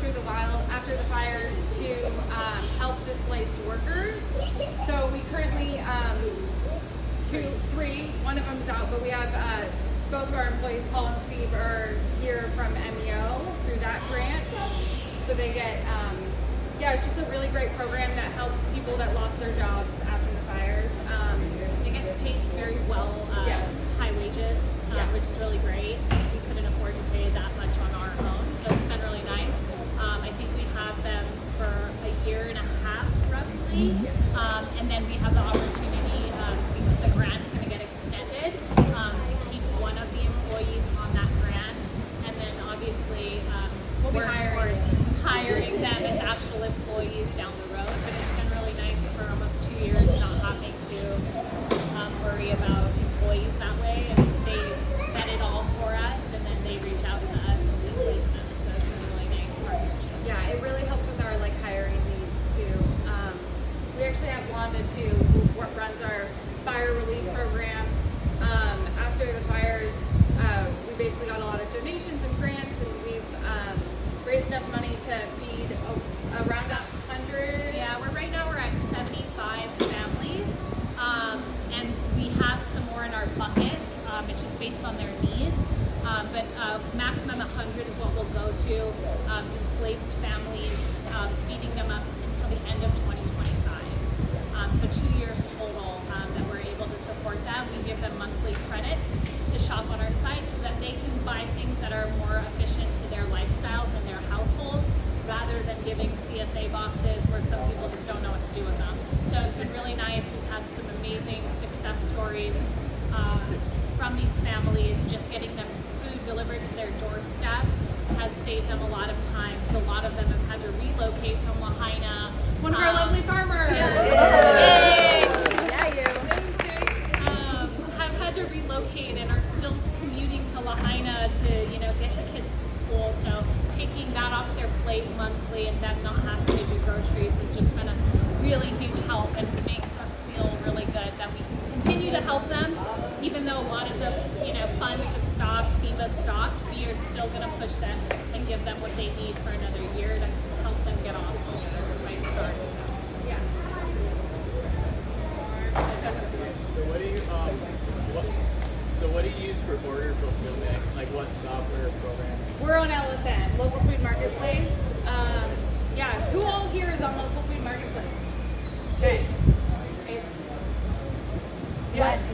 after the fires to help displaced workers. So we currently one of them's out, but we have both of our employees, Paul and Steve, are here from MEO through that grant. So they get, it's just a really great program that helps people that lost their jobs after the fires. They get paid very well, high wages, which is really great. We couldn't afford to pay that much on our own, so it's been really nice. I think we have them for a year and a half, roughly, and then we have the opportunity, because the grant's going to get extended, to keep one of the employees on that grant, and then obviously we'll work towards hiring them as actual employees down the road. But it's been really nice for almost 2 years not having to worry about employees that way, and they vet it all for us, and then they reach out to us and we place them. So it's been a really nice partnership. Yeah, it really helps with our hiring needs too. We actually have Wanda too, who runs our fire relief program. After the fires, we basically got a lot of donations and grants, and we've raised enough money to feed around 100. Yeah, right now we're at 75 families, and we have some more in our bucket. It's just based on their needs, but maximum 100 is what we'll go to. Displaced families, feeding them up until the end of 2025. So 2 years total that we're able to support them. We give them monthly credits to shop on our site so that they can buy things that are more efficient to their lifestyles and their households, rather than giving CSA boxes where some people just don't know what to do with them. So it's been really nice. We've had some amazing success stories from these families. Just getting them food delivered to their doorstep has saved them a lot of time. So a lot of them have had to relocate from Lahaina. One of our lovely farmers. Have had to relocate and are still commuting to Lahaina to get the kids to school. So taking that off their plate monthly and them not having to do groceries has just been a really huge help, and makes us feel really good that we can continue to help them, even though a lot of the funds have stopped, FEMA stopped. We are still going to push them and give them what they need for another year to help them get off to the right start. So what do you use for order fulfillment? Like what software or program? We're on LFN, Local Food Marketplace. Who all here is on Local Food Marketplace? Okay.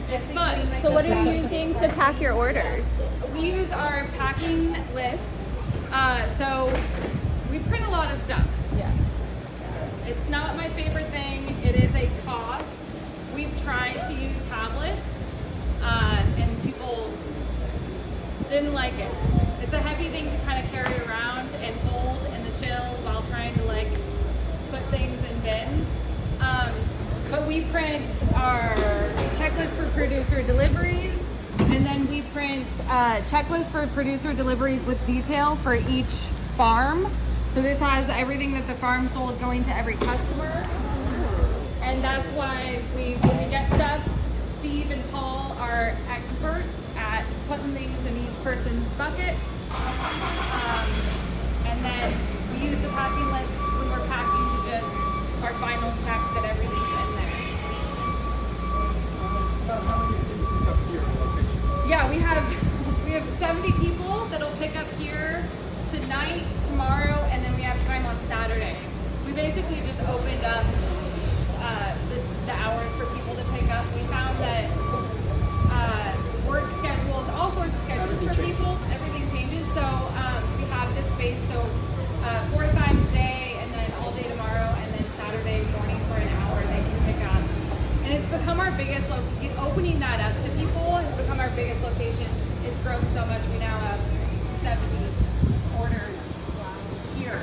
It's fun. So what are you using to pack your orders? We use our packing lists. So we print a lot of stuff. Yeah. It's not my favorite thing. It is a cost. We've tried to use tablets, and people didn't like it. It's a heavy thing to kind of carry around and hold in the chill while trying to put things in bins. But we print our checklist for producer deliveries, and then we print checklists for producer deliveries with detail for each farm. So this has everything that the farm sold going to every customer. And that's why when we get stuff, Steve and Paul are experts at putting things in each person's bucket. And then we use the packing list when we're packing to just our final check that everything's in there. Yeah, we have 70 people that'll pick up here tonight, tomorrow, and then we have time on Saturday. We basically just opened up the hours for people to pick up. We found that work schedules, all sorts of schedules for people, everything changes. So we have this space, so 4 to 5 today, and then all day tomorrow, and then Saturday morning for an hour they can pick up. And it's become our biggest, opening that up to people has become our biggest location. It's grown so much. We now have 70 orders here.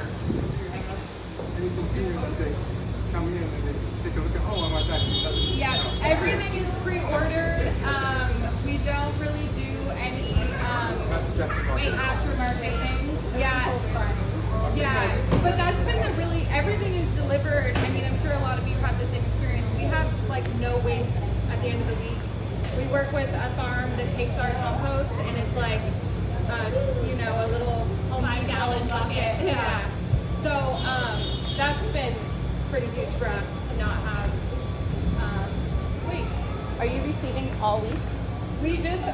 Yeah, everything is pre-ordered. We don't really do any aftermarket things. Yeah, but that's been everything is delivered. I mean, I'm sure a lot of you have the same experience. We have no waste at the end of the week. We work with a farm that takes our compost, and it's a little 5-gallon bucket. Yeah. pretty huge for us to not have waste. Are you receiving all week? We just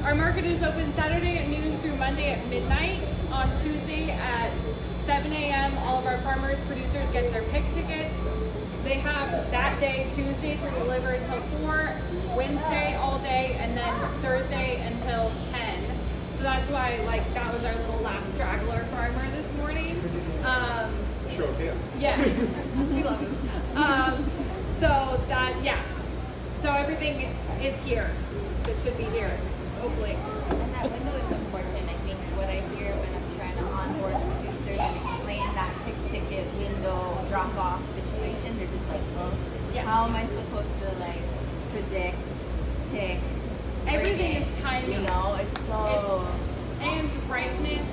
our market is open Saturday at noon through Monday at midnight. On Tuesday at 7 a.m. all of our farmers, producers get their pick tickets. They have that day, Tuesday, to deliver until 4, Wednesday all day, and then Thursday until 10. So that's why, that was our little last straggler farmer this morning. Sure can. Yeah, we love him. So everything is here. It should be here, hopefully. And that window is important. I think what I hear when I'm trying to onboard producers and explain that pick ticket window drop off situation, they're just like, well, Yeah. how am I supposed to predict, pick? Everything bring is it? timing. You know, it's so. And ripeness,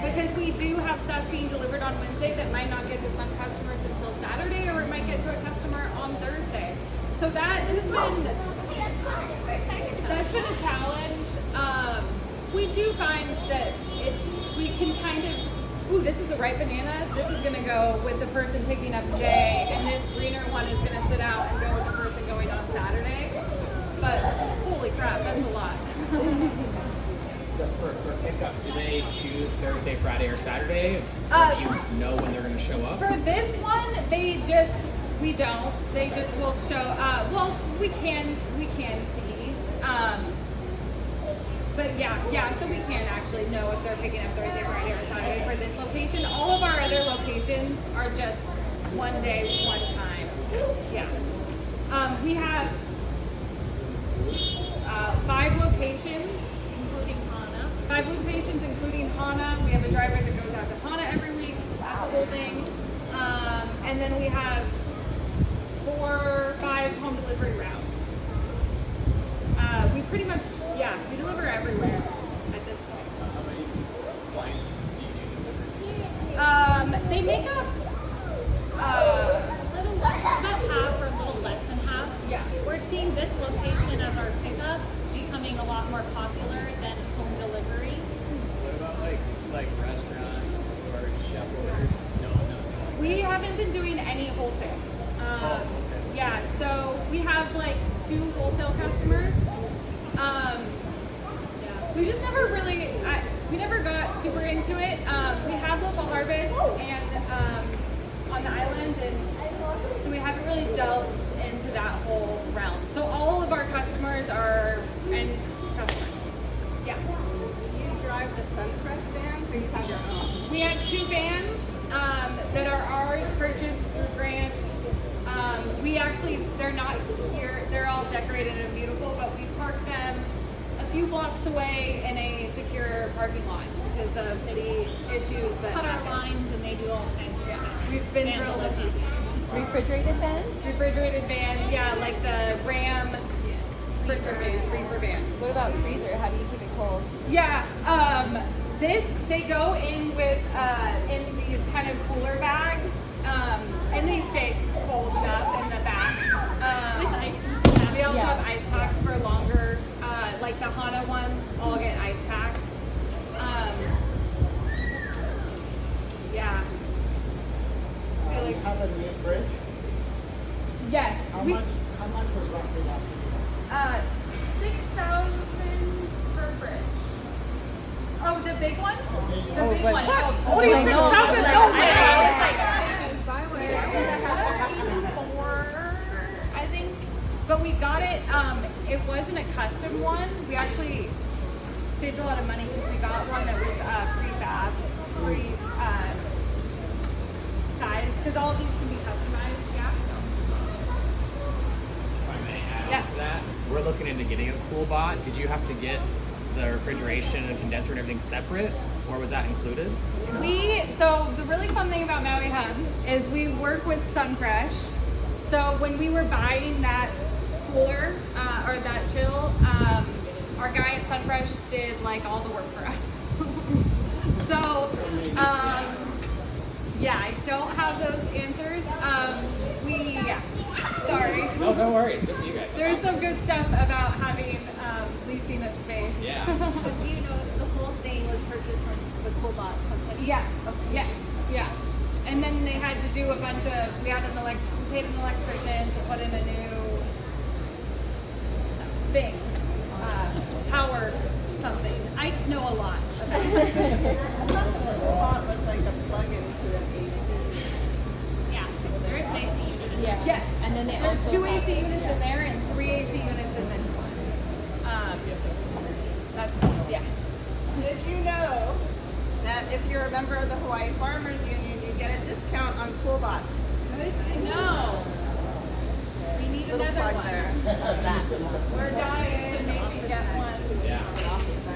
because we do have stuff being delivered on Wednesday that might not get to some customers until Saturday, or it might get to a customer on Thursday. So that has been a challenge. We do find that we can kind of, this is a ripe banana. This is going to go with the person picking up today, and this greener one is going to sit out and go with the person going on Saturday. But holy crap, that's a lot. Just for pickup, do they choose Thursday, Friday, or Saturday? Do you know when they're going to show up? For this one, we don't. They just will show. We can see. But so we can actually know if they're picking up Thursday, Friday, or Saturday for this location. All of our other locations are just one day, one time. Yeah. We have 5 locations. 5 locations, including Hana. We have a driver that goes out to Hana every week. That's a whole thing. And then we have 4 or 5 home delivery routes. We pretty much, we deliver everywhere at this point. How many clients do you deliver? They make up About half or a little less than half. Yeah. We're seeing this location as our pickup becoming a lot more popular than home delivery. What about like restaurants or chef orders? No. We haven't been doing any wholesale. Okay. Yeah, so we have 2 wholesale customers. We just never really, we never got super into it. We have local harvest and on the island, and so we haven't really delved into that whole realm. So all of our customers are end customers. Yeah. Do you drive the Sunfresh vans or you have your own? We have 2 vans that are ours, purchased through grants. They're not here. They're all decorated and beautiful, but we park them a few blocks away in a secure parking lot because of any issues that Cut our happen. lines and they do all kinds of stuff. We've been drilled a few times. Refrigerated vans? Refrigerated vans, like the Ram Sprinter van, freezer vans. What about freezer? How do you keep it cold? Yeah, they go in with in these kind of cooler bags, and they stay cold enough in the back. With ice. We also have ice packs for longer, like the Hana ones all get ice packs. Yeah. I feel like- Have a new fridge? Yes. How much was roughly that? 6,000 per fridge. Oh, the big one? The big one. What do you think? How's it going? I think, but we got it. It wasn't a custom one. We actually saved a lot of money because we got one that was prefab, size. Because all of these can be customized. Yeah. If I may add Yes. on to that, we're looking into getting a cool bot. Did you have to get the refrigeration and condenser and everything separate, or was that included? So the really fun thing about Maui Hub is we work with Sunfresh. So when we were buying that cooler or that chill, our guy at Sunfresh did all the work for us. So I don't have those answers. Sorry. No, don't worry. It's good for you guys. There's some good stuff about having leasing a space. Yeah. But do you know if the whole thing was purchased from the Cobot company? Yes. Yes. Yeah. and then they had to do a bunch of, we paid an electrician to put in a new thing, power something. I know a lot about it. I thought the robot was like a plug-in to an AC. Yeah, there is an AC unit in Yeah. Yes, And then they there's also 2 have- AC units in there and 3 AC units in this one. That's, yeah. Did you know that if you're a member of the Hawaii Farmers Union, you get a discount on pool bots? Good to know. We need Little another plug one. there. We're dying to maybe get one. Yeah.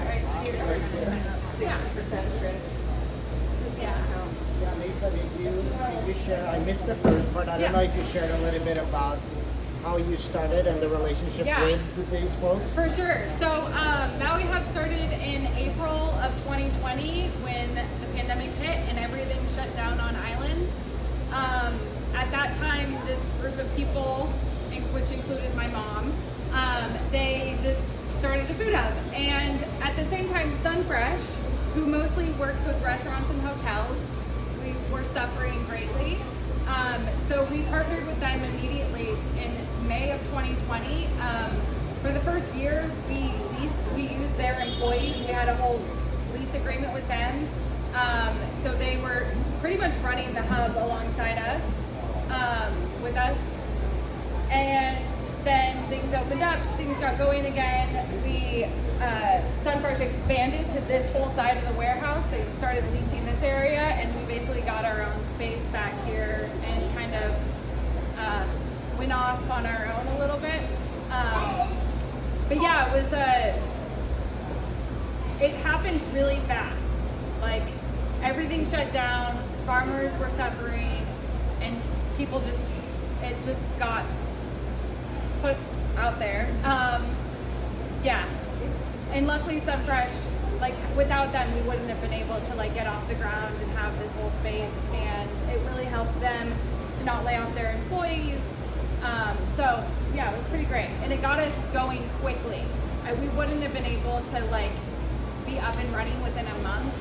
Right here. Yeah. 60% Chris. Yeah. Yeah, Lisa, did you share, I missed the first part, I don't Yeah. know if you shared a little bit about how you started and the relationship Yeah. with these folks? For sure. So Maui Hub started in April of 2020 when the pandemic hit and everything shut down on island. At that time, this group of people, which included my mom, they just started a food hub. And at the same time, Sunfresh, who mostly works with restaurants and hotels, we were suffering greatly. So we partnered with them immediately in May of 2020. For the first year, we used their employees. We had a whole lease agreement with them. So they were pretty much running the hub alongside us, with us. And then things opened up, things got going again. Sunfresh expanded to this whole side of the warehouse. They started leasing this area, and we basically got our own space back here and kind of went off on our own a little bit. But yeah, it happened really fast. Like, everything shut down, farmers were suffering, and people it just got put out there. Yeah. And luckily Sunfresh, like, without them, we wouldn't have been able to like get off the ground and have this whole space, and it really helped them to not lay off their employees. So yeah, it was pretty great, and it got us going quickly. We wouldn't have been able to like be up and running within a month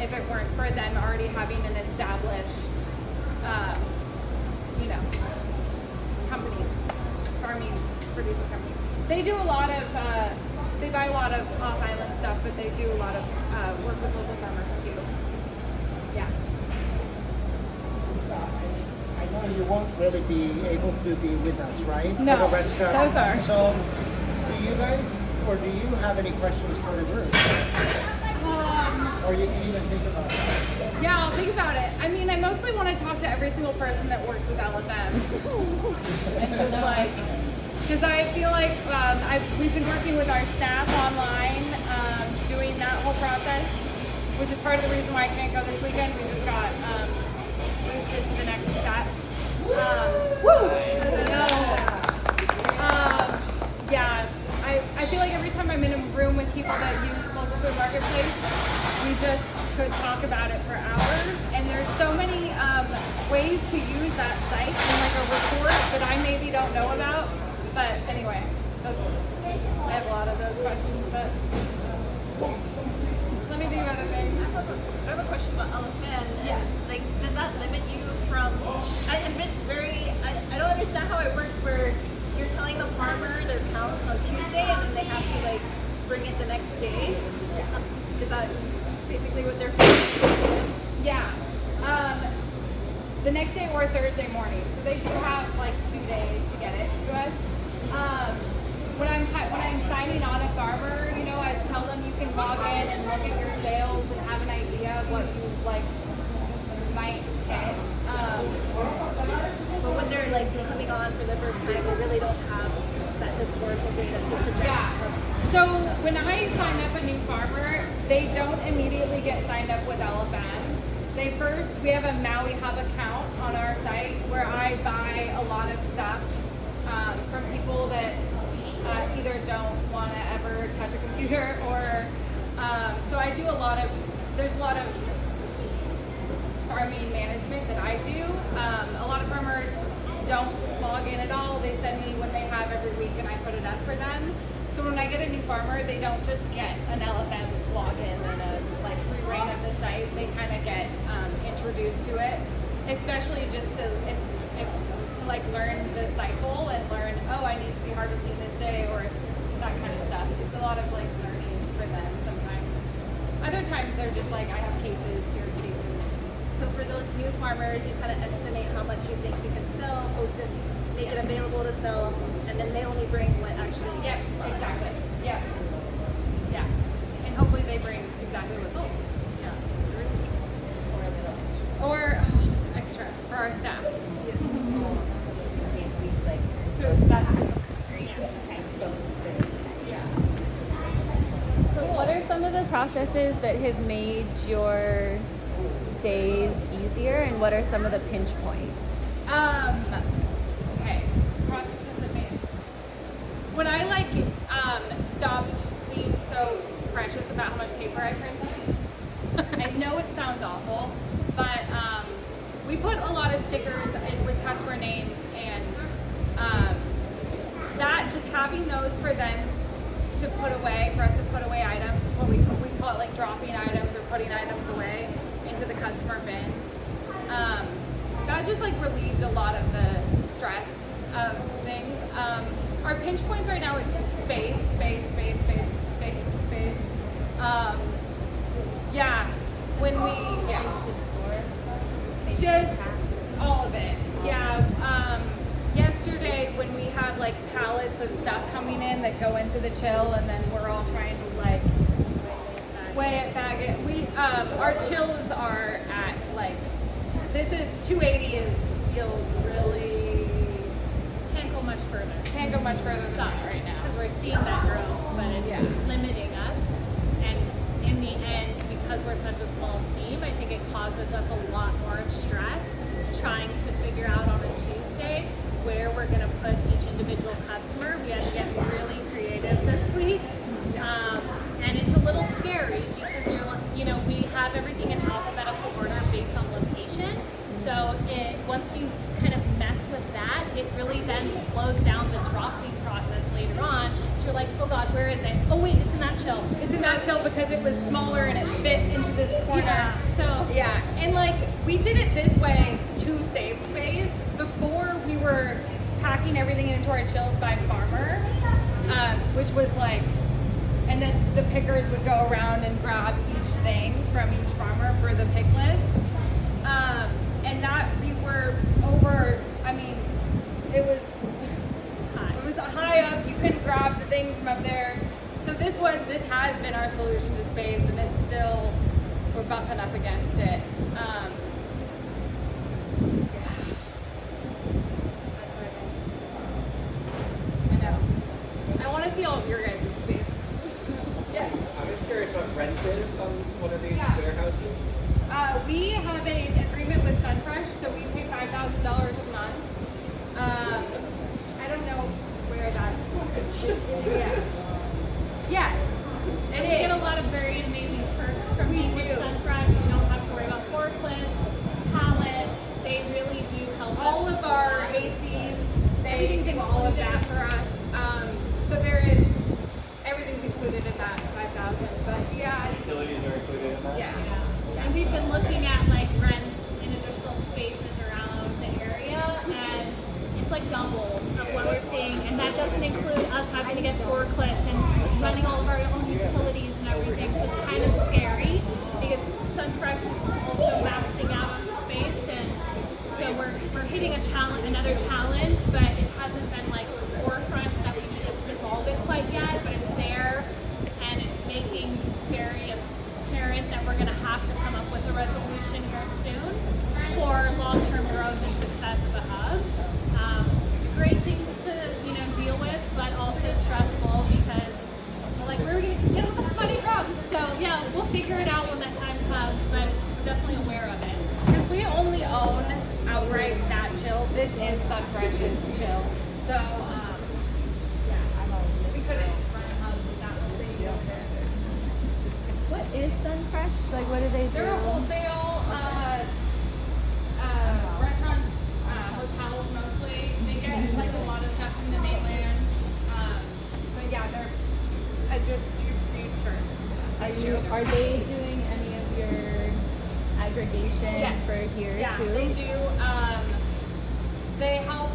if it weren't for them already having an established, company, farming producer company. They do a lot of, they buy a lot of off-island stuff, but they do a lot of work with local farmers too. Yeah. So, I know you won't really be able to be with us, right? No, For the restaurant. so sorry. So, do you guys, or do you have any questions for the group? Or you can even think about it. Yeah, I'll think about it. I mean, I mostly want to talk to every single person that works with LFM. And just like, because I feel like we've been working with our staff online, doing that whole process, which is part of the reason why I can't go this weekend. We just got boosted to the next step. Yeah, I feel like every time I'm in a room with people that use local food marketplace, we just could talk about it for hours. And there's so many ways to use that site in like a report that I maybe don't know about. But anyway, I have a lot of those questions, but let me think of other things. I have a question about elephant. Yes. Like, does that limit you from? I'm just I don't understand how it works. Where you're telling the farmer their counts on Tuesday, and then they have to like bring it the next day. Is that basically what they're? Yeah. The next day or Thursday morning. So they do have like 2 days to get it to us. When I'm signing on a farmer, I tell them you can log in and look at your sales and have an idea of what you like might get. But when they're like coming on for the first time, they really don't have that historical data to project. Yeah. So when I sign up a new farmer, they don't immediately get signed up with LFN. We have a Maui Hub account on our site where I buy a lot of stuff from people that either don't want to ever touch a computer or, so I do there's a lot of farming management that I do. A lot of farmers don't log in at all. They send me what they have every week and I put it up for them. So when I get a new farmer, they don't just get an LFM login and a free reign of the site. They kind of get introduced to it. especially just to like learn the cycle and learn, oh, I need to be harvesting this day or that kind of stuff. It's a lot of like learning for them sometimes. Other times they're just like, I have cases, here's cases. So for those new farmers, you kind of estimate how much you think you can sell, post it, make it available to sell, and then they only bring what actually. Yes, exactly. Yeah. Yeah. And hopefully they bring exactly what's sold. Yeah. Or extra for our staff. In case we like turn So that's So what are some of the processes that have made your days easier, and what are some of the pinch points? okay. Processes that made when I like stopped being so precious about how much paper I printed. I know it sounds awful, but we put a lot of stickers in with customer names, and that just having those for them to put away, for us to put away items, is what we call it, like dropping items or putting items away into the customer bins. That just like relieved a lot of the stress of things. Our pinch points right now is space. Yeah, when we just all of it. Yeah. Yesterday when we had like pallets of stuff coming in that go into the chill, and then we're all trying to like weigh it, bag it. We our chills are at like, this is 280 feels really Can't go much further. can't go much further than that right now. Because we're seeing that growth, but it's Yeah. limiting us. And in the end, because we're such a small team, I think it causes us a lot more stress trying to figure out on a Tuesday where we're going to put each individual customer. We had to get really creative this week. And it's a little scary because we have everything in alphabetical order based on location. So once you kind of mess with that, it really then slows down the dropping process later on. So you're like, oh God, where is it? Oh wait, it's in that chill. It's in that chill because it was smaller and it fit into this corner. Yeah. So Yeah, and like we did it this way to save space. Before we were packing everything into our chills by farmer, which was like, and then the pickers would go around and grab each thing from each farmer for the pick list. And that we were over, I mean, it was high up, you couldn't grab the thing from up there. So this has been our solution to space, and it's still, we're bumping up against it. I know. I want to see all of your guys' spaces. Yes. I'm just curious what rent is on one of these Yeah. warehouses. We have an agreement with Sunfresh, so we pay $5,000 a month. I don't know where that is. Yes, it we get a is. lot of very amazing perks from We being with do. Sunfresh. We don't have to worry about forklifts, pallets. They really do help All us. of our ACs, they Everything's do all of that included. for us. So there is, everything's included in that 5,000. But yeah, Utilities are included in that? yeah. And we've been looking at like rents in additional spaces around the area, and it's like double of what we're seeing. And that doesn't include us having to get forklifts and running all of our own utilities and everything. So it's kind of scary because Sunfresh is also maxing out on space, and so we're hitting another challenge, but it hasn't been like forefront that we need to resolve it quite yet. But it's there, and it's making very apparent that we're going to have to come up with a resolution here soon for long-term growth and success of the hub. Great things to deal with, but also stressful because we're like, where are we going to get all this money from? So yeah, we'll figure it out when that time comes, but we're definitely aware of it. Because we only own outright that chill. This is Sunfresh's chill. So, we couldn't run a hub without the over there. What is Sunfresh? Like, what do they do? They're a wholesale restaurants, hotels mostly. They get like a lot of stuff from the mainland. But yeah, they're a distributor. Are they doing any of your aggregation Yes. for here yeah, too? they do. They help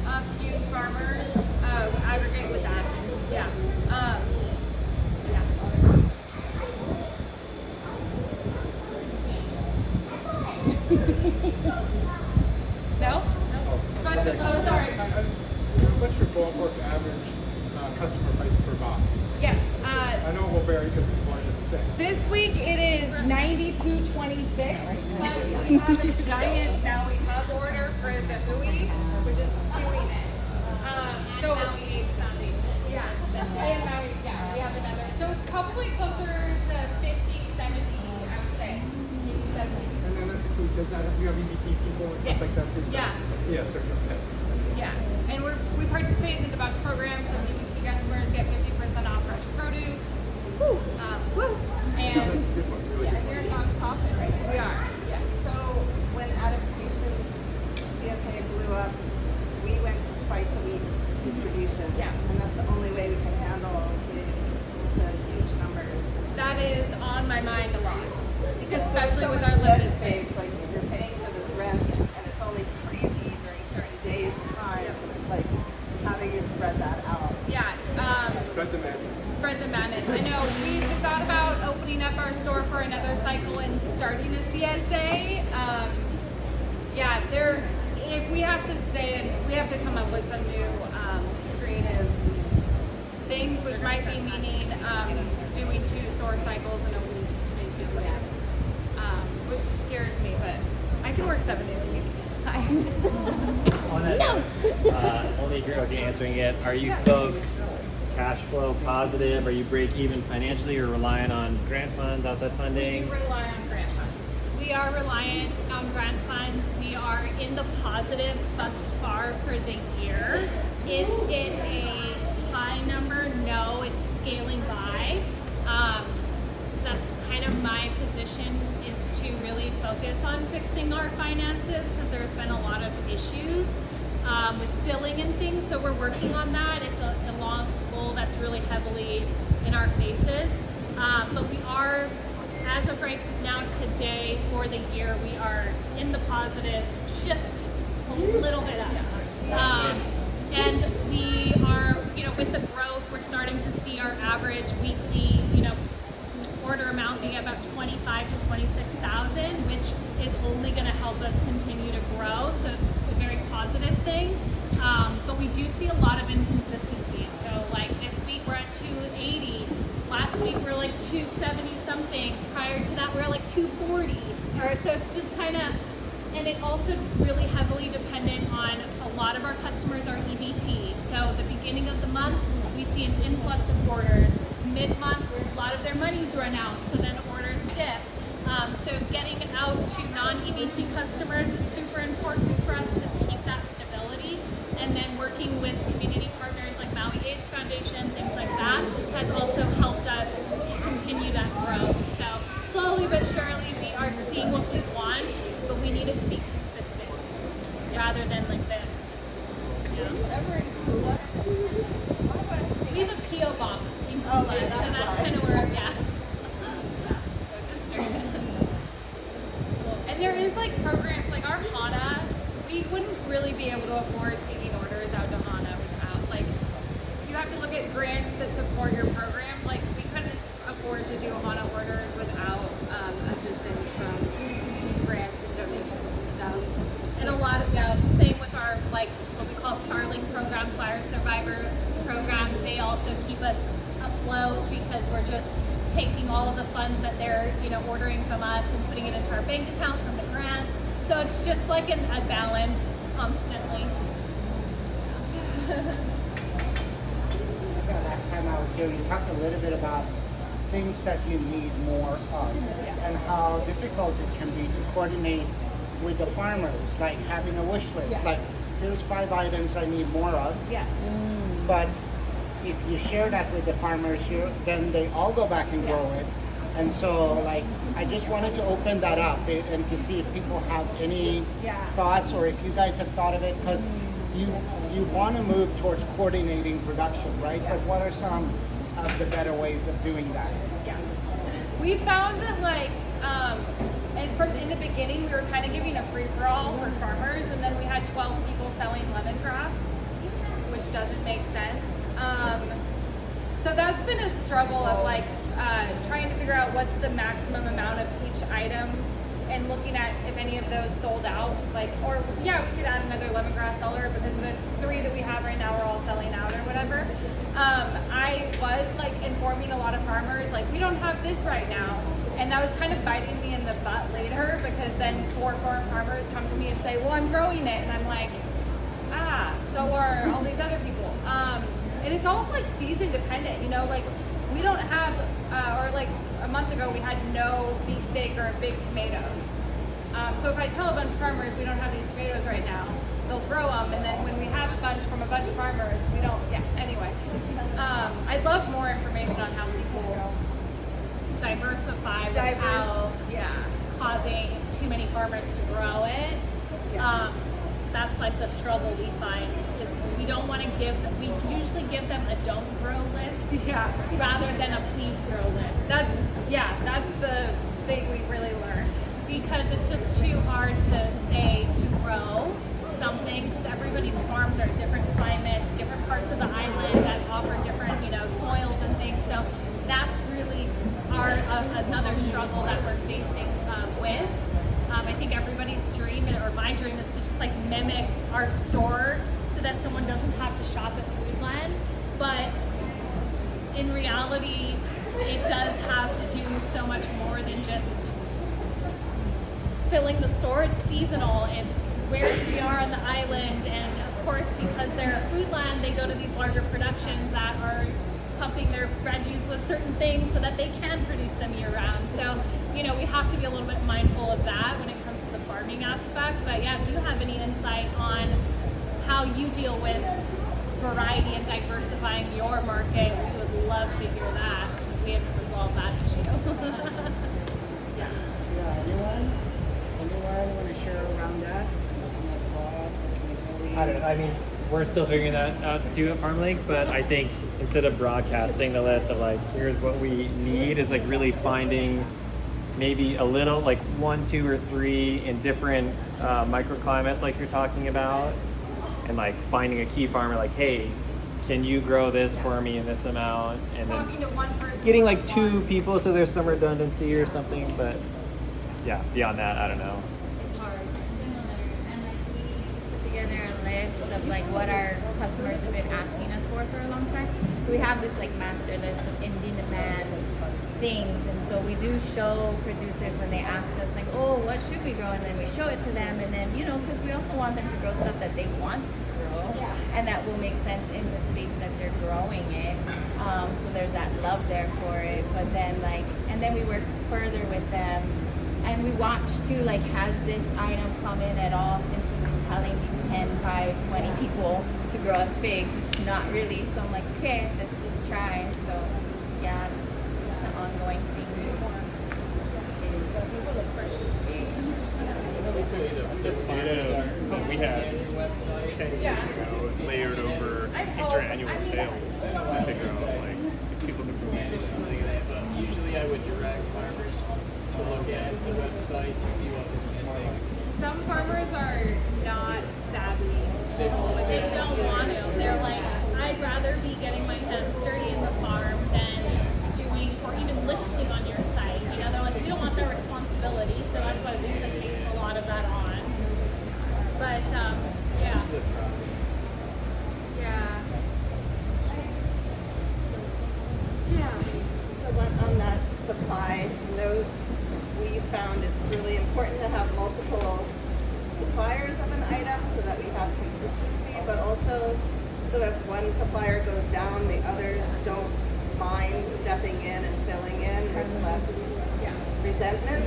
a few farmers aggregate with us. Yeah. Yeah. No? Question? Oh, sorry. What's your ballpark average customer price per box? Yes. I know it will vary because it's one different thing. This week it is $92.26, but we have a giant Maui Hub order for the hui, which is skewing it. So Maui Hub Foundation. yeah, and Maui, yeah, we have another. So it's probably closer to 50, 70, I would say. 50, 70. And then that's include, does that, you have EBT people and stuff Yes. like that too? So- Yeah. Yeah, certain, okay. Yeah, and we participate in the box program, so EBT customers get 50% off fresh produce. Woo! Woo! And That's a good one, really And good you're a nonprofit, right? we are, yes. So when adaptations CSA blew up, we went to twice a week distribution. Yeah. And that's the only way we can handle the huge numbers. That is on my mind a lot. Because Especially there's so with much our dead limited space, space. like you're paying for this rent and it's only crazy during certain days and times, and it's like, how do you spread that out? Yeah, Spread the madness. spread the madness. I know we thought about opening up our store for another cycle and starting a CSA. Yeah, if we have to we have to come up with some new creative things, which might be meaning doing 2 store cycles in a week, basically. Which scares me, but I can work 7 days a week. On that note, only agree with you answering it. Are you folks cash flow positive? Are you break even financially or relying on grant funds, outside We funding? do rely on grant funds. We are reliant on grant funds. We are in the positive thus far for the year. Is it a high number? No, it's scaling by. That's kind of my position, is to really focus on fixing our finances because there's been a lot of issues with billing and things. So we're working on that. It's a long goal that's really heavily in our faces. But we are, as of right now today for the year, we are in the positive, just a little bit up. And we are, with the growth, we're starting to see our average weekly, order amount being about 25 to 26,000, which is only going to help us continue to grow. So it's a very positive thing. But we do see a lot of inconsistencies. So like this week we're at 280. Last week we're like 270 something. Prior to that we're like 240. So it's just kind of, and it also really heavily dependent on a lot of our customers are EBT. So the beginning of the month we see an influx of orders. Mid-month, a lot of their money's run out, so then orders dip. So getting out to non-EBT customers is super important for us to keep that stability. And then working with community partners like Maui AIDS Foundation, things like that, has also helped us continue that growth. So slowly but surely we are seeing what we want, but we need it to be consistent rather than like this. We have a P.O. box in Kula, so that's kind of where, yeah. And there is like programs like our HANA, we wouldn't really be able to afford taking orders out to HANA without, like, you have to look at grants that support your programs. Like, we couldn't afford to do HANA orders without assistance from grants and donations and stuff. And a lot of, same with our, like, what we call Starlink program, Fire Survivor program. They also keep us afloat because we're just taking all of the funds that they're, ordering from us and putting it into our bank account from the grants. So it's just like a balance constantly. So last time I was here, you talked a little bit about things that you need more of and how difficult it can be to coordinate with the farmers, like having a wish list. Yes. Like, here's 5 items I need more of. Yes. But if you share that with the farmers here, then they all go back and grow it. And so, like, I just wanted to open that up and to see if people have any thoughts, or if you guys have thought of it, because you want to move towards coordinating production, right? But what are some of the better ways of doing that? We found that, like, and in the beginning, we were kind of giving a free-for-all for farmers, and then we had 12 people selling lemongrass, which doesn't make sense. So that's been a struggle of like trying to figure out what's the maximum amount of each item and looking at if any of those sold out. Like, or yeah, we could add another lemongrass seller because the 3 that we have right now are all selling out or whatever. I was like informing a lot of farmers, like, we don't have this right now. And that was kind of biting me in the butt later, because then 4 farmers come to me and say, well, I'm growing it. And I'm like, so are all these other people. And it's also like season dependent, you know, like we don't have, or like a month ago we had no beefsteak or big tomatoes. So if I tell a bunch of farmers we don't have these tomatoes right now, they'll grow them, and then when we have a bunch from a bunch of farmers, we don't, anyway. I'd love more information on how people diversify without causing too many farmers to grow it. That's like the struggle we find, is we don't want to we usually give them a don't grow list rather than a please grow list. That's the thing we really learned, because it's just too hard to say to grow something, because everybody's farms are in different climates, different parts of the island that offer different, you know, soils and things. So that's really another struggle that we're facing with. I think everybody's dream, or my dream, is to just like mimic our store so that someone doesn't have to shop at Foodland. But in reality, it does have to do so much more than just filling the store. It's seasonal. It's where we are on the island, and of course, because they're a Foodland, they go to these larger productions that are pumping their veggies with certain things so that they can produce them year round. So, you know, we have to be a little bit mindful of that when it comes to the farming aspect. But yeah, if you have any insight on how you deal with variety and diversifying your market, we would love to hear that, because we haven't resolved that issue. Anyone want to share around that? I don't know. I mean, we're still figuring that out too at Farm Link, but I think instead of broadcasting the list of like, here's what we need, is like really finding maybe a little, like 1, 2, or 3 in different microclimates like you're talking about, and like finding a key farmer like, hey, can you grow this for me in this amount? And Talking to one person, getting like 2 people so there's some redundancy or something. But yeah, beyond that, I don't know. It's hard. Similar. And like we put together a list of like what our customers have been asking us for a long time. So we have this like master list of in demand things, and so we do show producers when they ask us like, oh, what should we grow, and then we show it to them, and then, you know, because we also want them to grow stuff that they want to grow, and that will make sense in the space that they're growing it. So there's that love there for it. But then like, and then we work further with them, and we watch too, like, has this item come in at all since we've been telling these 10, 5, 20 people to grow us figs? Not really. So I'm like, okay, let's just try. So yeah, it's an ongoing thing. We had 10 years ago layered over future annual sales to figure out like if people could produce something. Usually I would direct farmers to look at the website to see what was missing. some farmers are not savvy. They don't want to. They're like, I'd rather be getting my hands dirty in the farm than doing, or even listing on your site. You know, they're like, we don't want their responsibility, so that's why Lisa takes a lot of that on. But yeah. So on that supply note, we found it's really important to have multiple suppliers of an item so that we have consistency, but also so if one supplier goes down, the others don't mind stepping in and filling in. There's less resentment.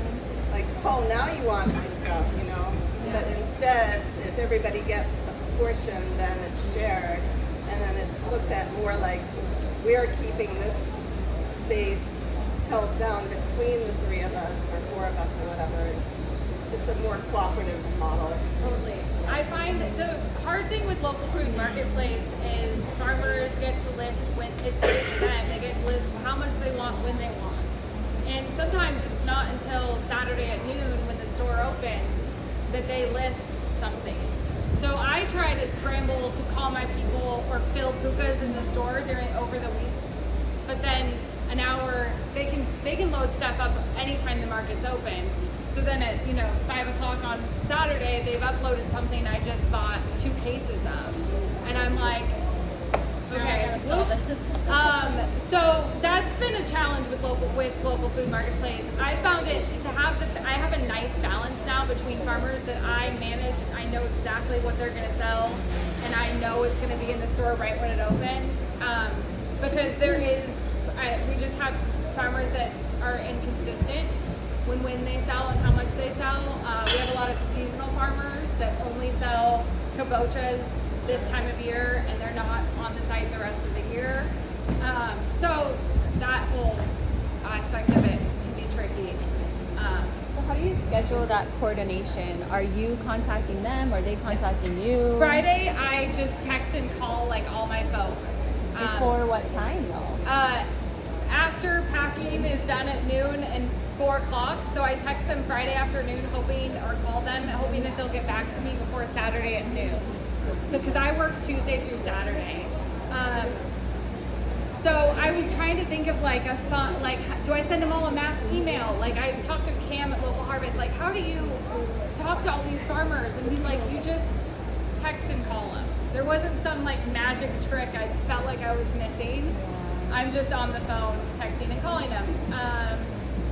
Like, oh, now you want my stuff, you know? But instead, if everybody gets a portion, then it's shared. And then it's looked at more like we're keeping this space held down between the three of us or four of us or whatever. It's just a more cooperative model. Totally. I find the hard thing with local food marketplace is farmers get to list when it's great for them. They get to list how much they want when they want. And sometimes it's not until Saturday at noon when the store opens that they list something. So I try to scramble to call my people or fill pukas in the store over the week. But then an hour, they can load stuff up anytime the market's open. So then at 5 o'clock on Saturday, they've uploaded something I just bought 2 cases of, and I'm like, okay, whoops. So that's been a challenge with local food marketplace. I found it to have I have a nice balance now between farmers that I manage. I know exactly what they're going to sell, and I know it's going to be in the store right when it opens. Because we just have farmers that are inconsistent when they sell and how much they sell. We have a lot of seasonal farmers that only sell kabochas this time of year, and they're not on the site the rest of the year. So that whole aspect of it can be tricky. So how do you schedule that coordination? Are you contacting them? Are they contacting you? Friday, I just text and call like all my folk. Before what time though? After packing is done at noon and 4 o'clock, so I text them Friday afternoon or call them hoping that they'll get back to me before Saturday at noon. So, because I work Tuesday through Saturday. So I was trying to think of like a fun, like, do I send them all a mass email? Like I talked to Cam at Local Harvest, like how do you talk to all these farmers? And he's like, you just text and call them. There wasn't some like magic trick I felt like I was missing. I'm just on the phone texting and calling them.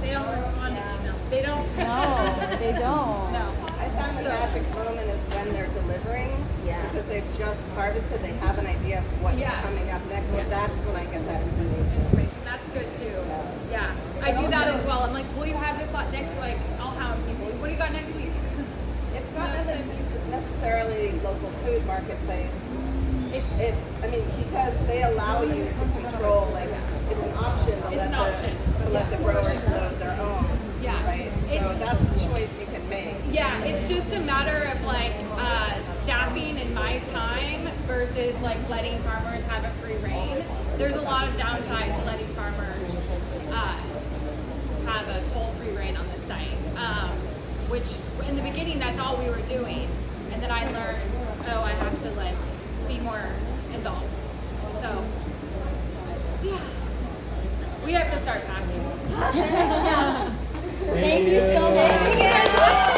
They don't respond to email. They don't. No, they don't. No. I found the magic moment is when they're delivering, because they've just harvested, they have an idea of what's coming up next. So that's when I get that information. That's good too. Yeah, I do that as well. I'm like, will you have this lot next? Like, I'll hound people. What do you got next week? It's not necessarily local food marketplace. It's because they allow you to control, like, it's an option to let the growers load their own. Yeah. Right? So that's the choice you can make. Yeah, it's just a matter of like staffing in my time versus like letting farmers have a free reign. There's a lot of downside to letting farmers have a full free reign on the site. Which in the beginning that's all we were doing. And then I learned, I have to like be more involved. So yeah. We have to start packing. Thank you so much.